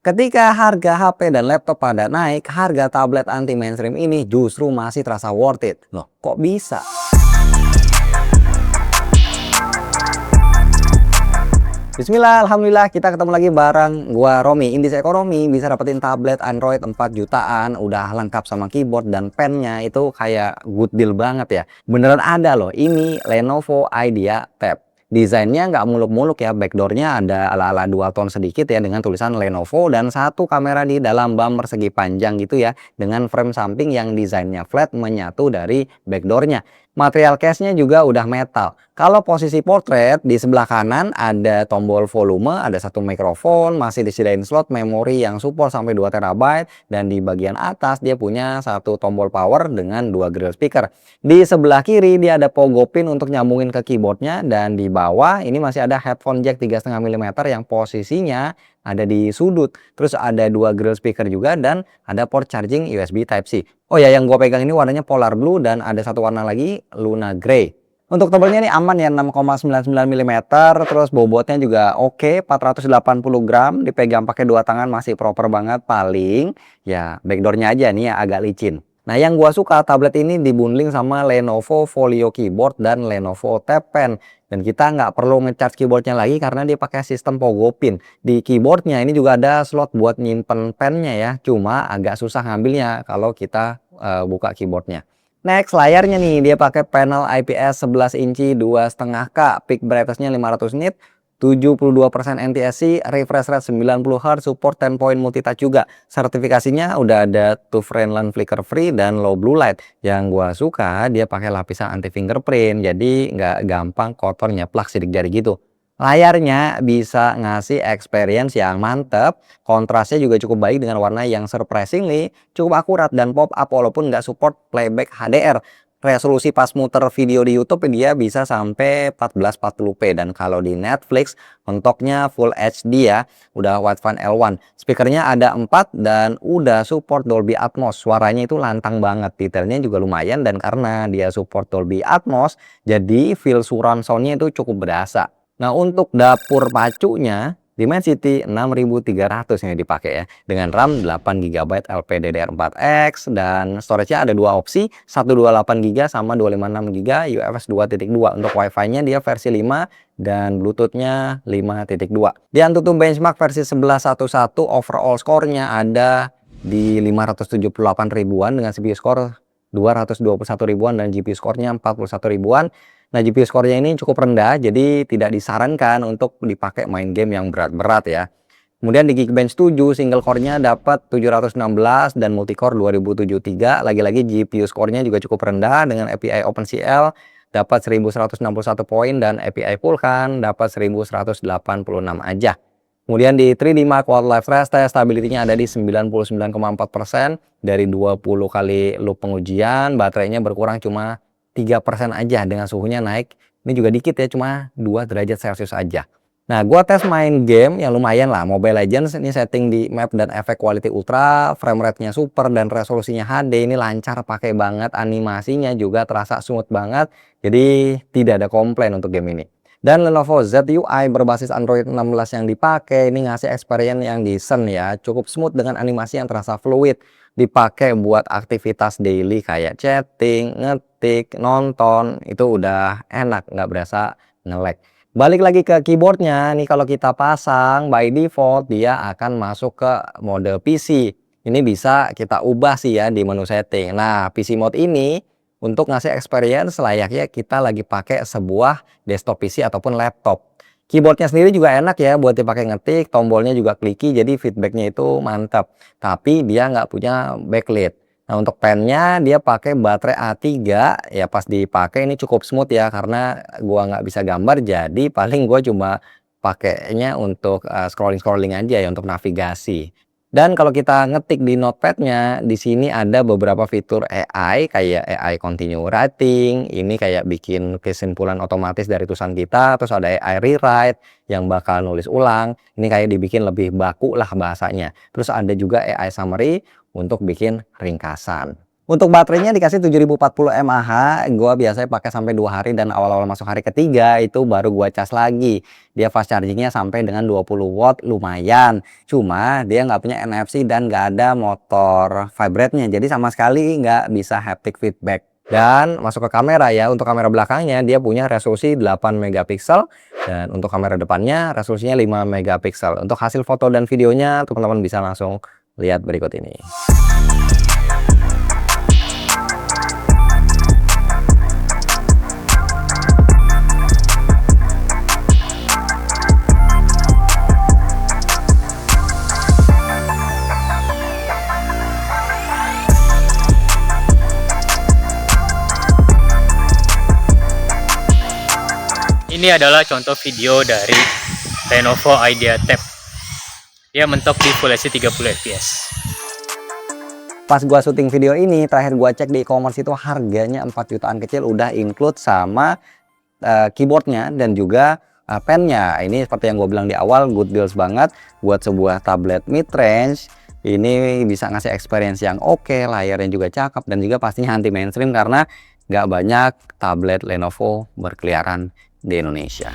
Ketika harga HP dan laptop pada naik, harga tablet anti mainstream ini justru masih terasa worth it. Loh, kok bisa? Bismillah, alhamdulillah kita ketemu lagi bareng gua Romi. Indis Ekonomi bisa dapetin tablet Android 4 jutaan, udah lengkap sama keyboard dan pennya, itu kayak good deal banget ya. Beneran ada loh, ini Lenovo IdeaPad. Desainnya nggak muluk-muluk ya, backdoornya ada ala-ala dual tone sedikit ya dengan tulisan Lenovo dan satu kamera di dalam bumper segi panjang gitu ya dengan frame samping yang desainnya flat menyatu dari backdoornya. Material case-nya juga udah metal. Kalau posisi portrait di sebelah kanan ada tombol volume, ada satu mikrofon, masih disediain slot memori yang support sampai 2 TB dan di bagian atas dia punya satu tombol power dengan 2 grill speaker. Di sebelah kiri dia ada pogo pin untuk nyambungin ke keyboardnya dan di bawah ini masih ada headphone jack 3,5 mm yang posisinya ada di sudut. Terus ada 2 grill speaker juga dan ada port charging USB Type-C. Oh ya, yang gue pegang ini warnanya Polar Blue dan ada satu warna lagi Luna Grey. Untuk tebalnya ini aman ya, 6,99 mm, terus bobotnya juga oke, 480 gram, dipegang pakai dua tangan masih proper banget. Paling ya backdoornya aja nih ya agak licin. Nah, yang gua suka tablet ini dibundling sama Lenovo Folio Keyboard dan Lenovo Tab Pen. Dan kita nggak perlu ngecharge keyboardnya lagi karena dia pakai sistem pogo pin. Di keyboardnya ini juga ada slot buat nyimpen pennya ya, cuma agak susah ngambilnya kalau kita buka keyboardnya. Next, layarnya nih dia pakai panel IPS 11 inci 2,5K, peak brightness-nya 500 nit, 72% NTSC, refresh rate 90 Hz, support 10 point multitouch juga. Sertifikasinya udah ada TOF Friendly Flicker Free dan Low Blue Light. Yang gua suka dia pakai lapisan anti fingerprint, jadi nggak gampang kotor nyeplak sidik jari gitu. Layarnya bisa ngasih experience yang mantep, kontrasnya juga cukup baik dengan warna yang surprisingly cukup akurat dan pop up walaupun nggak support playback HDR. Resolusi pas muter video di YouTube dia bisa sampai 1440p dan kalau di Netflix mentoknya Full HD ya, udah wideband L1. Speakernya ada 4 dan udah support Dolby Atmos. Suaranya itu lantang banget, detailnya juga lumayan dan karena dia support Dolby Atmos, jadi feel surround soundnya itu cukup berasa. Nah, untuk dapur pacunya Dimensity 6300 yang dipakai ya dengan RAM 8 GB LPDDR4X dan storage-nya ada dua opsi, 128 GB sama 256 GB UFS 2.2. Untuk Wi-Fi-nya dia versi 5 dan Bluetooth-nya 5.2. Di AnTuTu benchmark versi 11.1.1 overall score-nya ada di 578 ribuan dengan CPU score 221 ribuan dan GPU score-nya 41 ribuan. Nah, GPU score-nya ini cukup rendah, jadi tidak disarankan untuk dipakai main game yang berat-berat ya. Kemudian di Geekbench 7, single core-nya dapat 716 dan multicore 2073. Lagi-lagi GPU score-nya juga cukup rendah dengan API OpenCL dapat 1161 poin dan API Vulkan dapat 1186 aja. Kemudian di 3D Mark Wildlife Stress Test, stability-nya ada di 99,4% dari 20 kali loop pengujian. Baterainya berkurang cuma 3% aja dengan suhunya naik. Ini juga dikit ya, cuma 2 derajat Celcius aja. Nah, gua tes main game yang lumayan lah. Mobile Legends ini setting di map dan efek quality ultra, frame rate-nya super dan resolusinya HD. Ini lancar pakai banget, animasinya juga terasa smooth banget. Jadi tidak ada komplain untuk game ini. Dan Lenovo ZUI berbasis Android 16 yang dipakai ini ngasih experience yang decent ya, cukup smooth dengan animasi yang terasa fluid. Dipakai buat aktivitas daily kayak chatting, ngetik, nonton, itu udah enak, nggak berasa nge-lag. Balik lagi ke keyboardnya nih, kalau kita pasang by default dia akan masuk ke mode PC. Ini bisa kita ubah sih ya di menu setting. Nah, PC mode ini untuk ngasih experience layaknya kita lagi pakai sebuah desktop PC ataupun laptop. Keyboardnya sendiri juga enak ya buat dipakai ngetik, tombolnya juga clicky jadi feedbacknya itu mantap. Tapi dia nggak punya backlit. Nah, untuk pennya dia pakai baterai A3 ya, pas dipakai ini cukup smooth ya karena gua nggak bisa gambar jadi paling gua cuma pakainya untuk scrolling-scrolling aja ya untuk navigasi. Dan kalau kita ngetik di notepad-nya, di sini ada beberapa fitur AI kayak AI continue writing, ini kayak bikin kesimpulan otomatis dari tulisan kita, terus ada AI rewrite yang bakal nulis ulang, ini kayak dibikin lebih baku lah bahasanya. Terus ada juga AI summary untuk bikin ringkasan. Untuk baterainya dikasih 7040 mAh, gua biasanya pakai sampai 2 hari dan awal-awal masuk hari ketiga itu baru gua cas lagi. Dia fast charging-nya sampai dengan 20 watt lumayan. Cuma dia nggak punya NFC dan nggak ada motor vibrate-nya. Jadi sama sekali nggak bisa haptic feedback. Dan masuk ke kamera ya, untuk kamera belakangnya dia punya resolusi 8 megapiksel dan untuk kamera depannya resolusinya 5 megapiksel. Untuk hasil foto dan videonya teman-teman bisa langsung lihat berikut ini. Ini adalah contoh video dari Lenovo IdeaTab. Dia mentok di Full HD 30 fps. Pas gua syuting video ini, terakhir gua cek di e-commerce itu harganya 4 jutaan kecil udah include sama keyboardnya dan juga pennya. Ini seperti yang gue bilang di awal, good deals banget buat sebuah tablet mid range. Ini bisa ngasih experience yang oke, layarnya juga cakep dan juga pastinya anti mainstream karena nggak banyak tablet Lenovo berkeliaran di Indonesia.